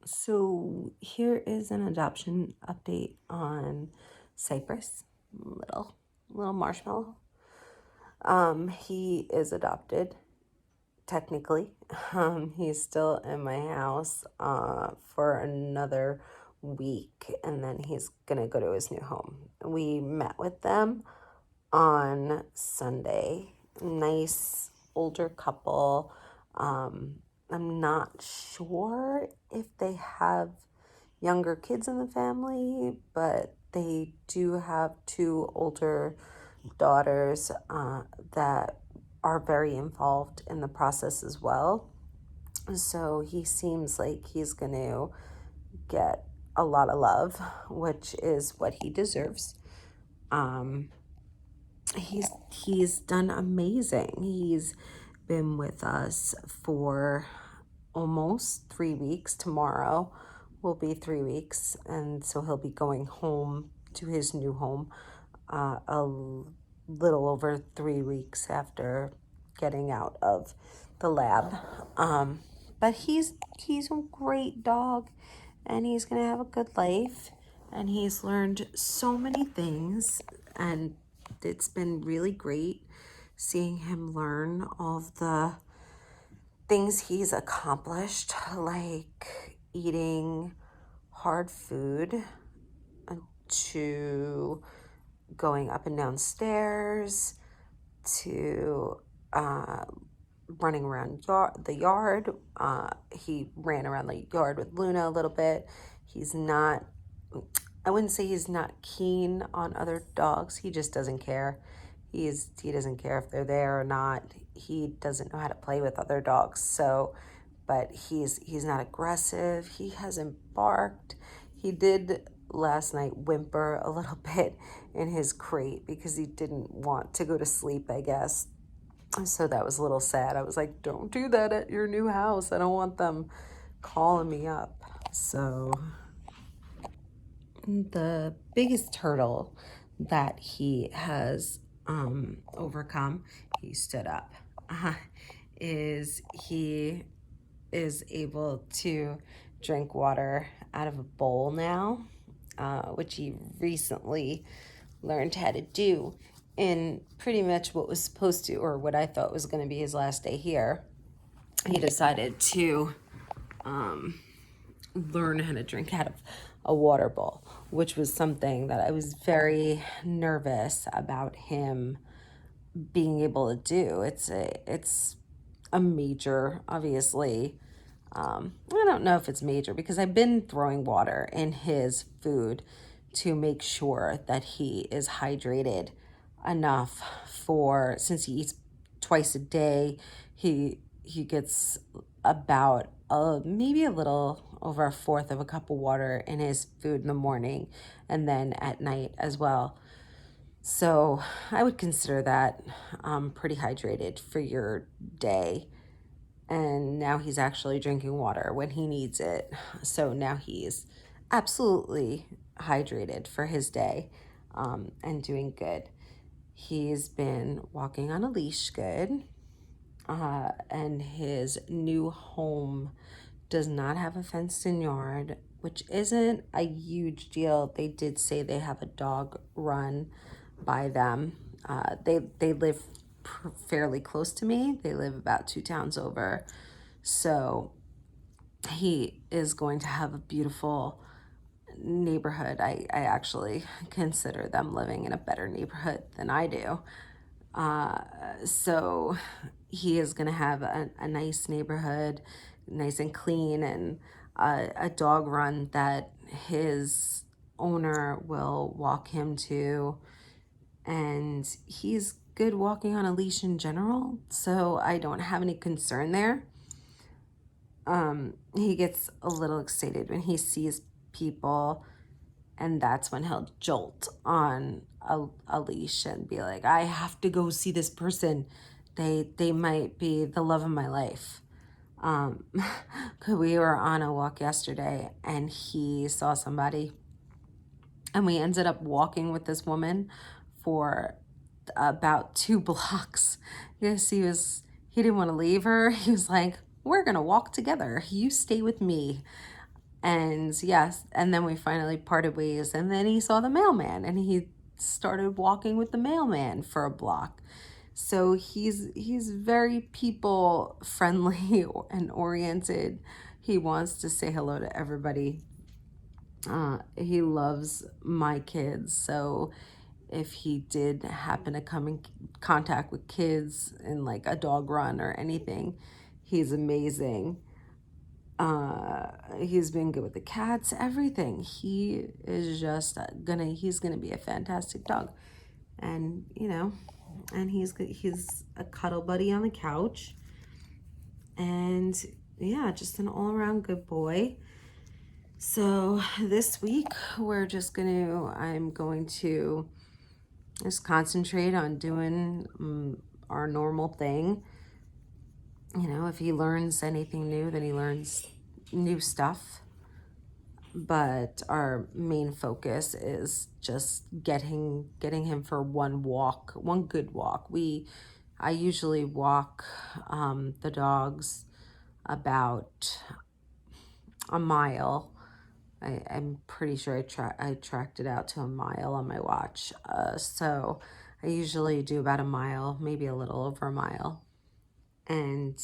So here is an adoption update on Cypress, little marshmallow. He is adopted technically. He's still in my house for another week, and then he's gonna go to his new home. We met with them on Sunday. Nice older couple. I'm not sure if they have younger kids in the family, but they do have two older daughters that are very involved in the process as well. So he seems like he's going to get a lot of love, which is what he deserves. Um, he's done amazing. He's been with us for almost 3 weeks. Tomorrow will be 3 weeks, and so he'll be going home to his new home a little over 3 weeks after getting out of the lab. But he's a great dog, and he's gonna have a good life, and he's learned so many things, and it's been really great seeing him learn all of the things he's accomplished, like eating hard food, to going up and down stairs, to running around the yard. He ran around the yard with Luna a little bit. He's not, I wouldn't say he's not keen on other dogs. He just doesn't care. He doesn't care if they're there or not. He doesn't know how to play with other dogs. So, but he's not aggressive. He hasn't barked. He did last night whimper a little bit in his crate because he didn't want to go to sleep, I guess. So that was a little sad. I was like, don't do that at your new house. I don't want them calling me up. So the biggest hurdle that he has overcome, he stood up, is he is able to drink water out of a bowl now, which he recently learned how to do in pretty much what was supposed to, or what I thought was going to be his last day here. He decided to learn how to drink out of a water bowl, which was something that I was very nervous about him being able to do. It's a major, obviously. I don't know if it's major because I've been throwing water in his food to make sure that he is hydrated enough for, since he eats twice a day, he gets about maybe a little over a fourth of a cup of water in his food in the morning and then at night as well. So I would consider that pretty hydrated for your day. And now he's actually drinking water when he needs it. So now he's absolutely hydrated for his day, and doing good. He's been walking on a leash good. And his new home does not have a fenced in yard, which isn't a huge deal. They did say they have a dog run by them. They live fairly close to me. They live about 2 towns over. So he is going to have a beautiful neighborhood. I actually consider them living in a better neighborhood than I do. So he is going to have a nice neighborhood, nice and clean, and a dog run that his owner will walk him to. And he's good walking on a leash in general, so I don't have any concern there. He gets a little excited when he sees people, and that's when he'll jolt on a leash and be like, I have to go see this person. They might be the love of my life. We were on a walk yesterday and he saw somebody, and we ended up walking with this woman for about 2 blocks. Yes, he didn't want to leave her. He was like, we're gonna walk together, you stay with me. And yes, and then we finally parted ways, and then he saw the mailman and he started walking with the mailman for a block. So he's very people friendly and oriented. He wants to say hello to everybody. He loves my kids, so if he did happen to come in contact with kids in like a dog run or anything, he's amazing. He's been good with the cats, everything. He is just he's gonna be a fantastic dog. And and he's a cuddle buddy on the couch, and yeah, just an all-around good boy. So this week I'm going to just concentrate on doing our normal thing. If he learns anything new, then he learns new stuff. But our main focus is just getting him for one good walk. I usually walk the dogs about a mile. I'm pretty sure I tracked it out to a mile on my watch. So I usually do about a mile, maybe a little over a mile. And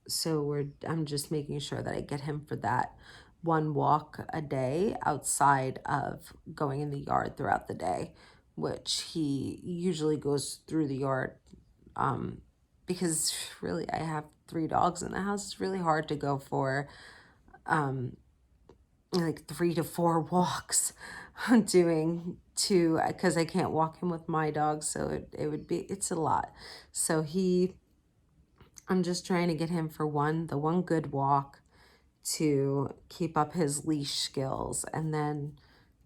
so I'm just making sure that I get him for that one walk a day outside of going in the yard throughout the day, which he usually goes through the yard, because really I have 3 dogs in the house. It's really hard to go for like 3 to 4 walks doing two, because I can't walk him with my dog, so it's a lot. So I'm just trying to get him for the one good walk to keep up his leash skills, and then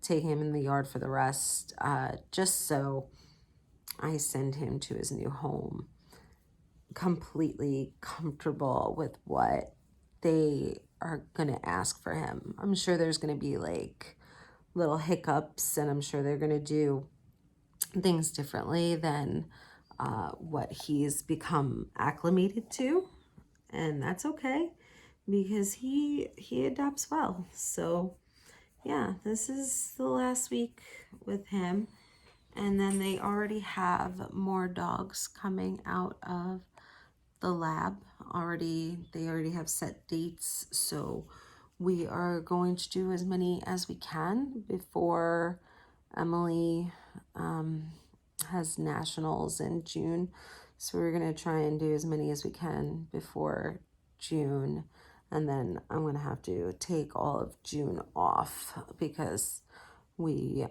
take him in the yard for the rest, just so I send him to his new home completely comfortable with what they are going to ask for him. I'm sure there's going to be like little hiccups, and I'm sure they're going to do things differently than what he's become acclimated to, and that's okay because he adapts well. So yeah, this is the last week with him, and then they already have more dogs coming out of the lab already. They already have set dates, so we are going to do as many as we can before Emily has nationals in June. So we're going to try and do as many as we can before June. And then I'm going to have to take all of June off because we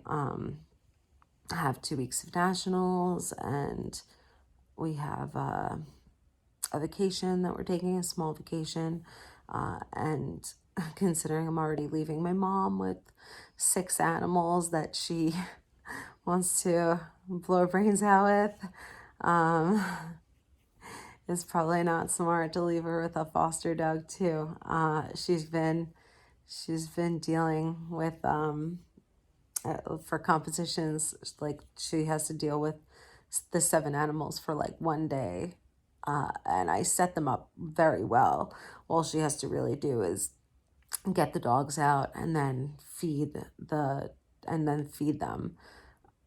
have 2 weeks of nationals, and we have a vacation that we're taking, a small vacation. And considering I'm already leaving my mom with 6 animals that she wants to blow her brains out with, it's probably not smart to leave her with a foster dog too. She's been dealing with for competitions, like she has to deal with the 7 animals for like one day, and I set them up very well. All she has to really do is get the dogs out and then feed them.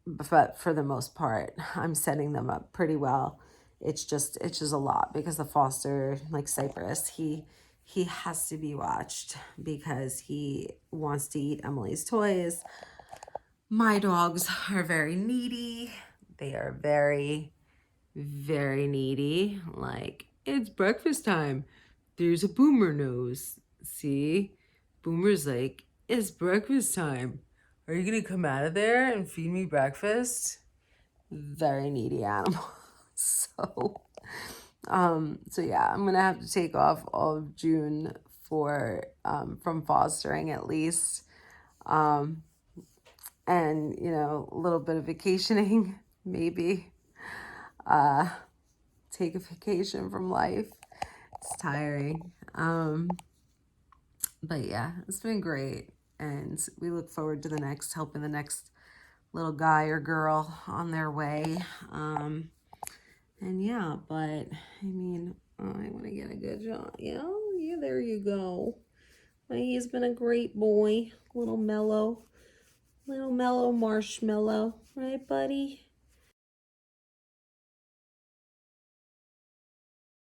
But for the most part, I'm setting them up pretty well. It's just a lot because the foster, like Cypress, he has to be watched because he wants to eat Emily's toys. My dogs are very needy. They are very, very needy. Like, it's breakfast time. There's a Boomer nose. See? Boomer's like, it's breakfast time. Are you gonna come out of there and feed me breakfast? Very needy animal. So yeah, I'm gonna have to take off all of June for from fostering at least. And a little bit of vacationing, maybe take a vacation from life. It's tiring. But yeah, it's been great, and we look forward to helping the next little guy or girl on their way. And yeah, but I mean, I want to get a good job. Yeah, there you go. He's been a great boy. Little mellow marshmallow. Right, buddy?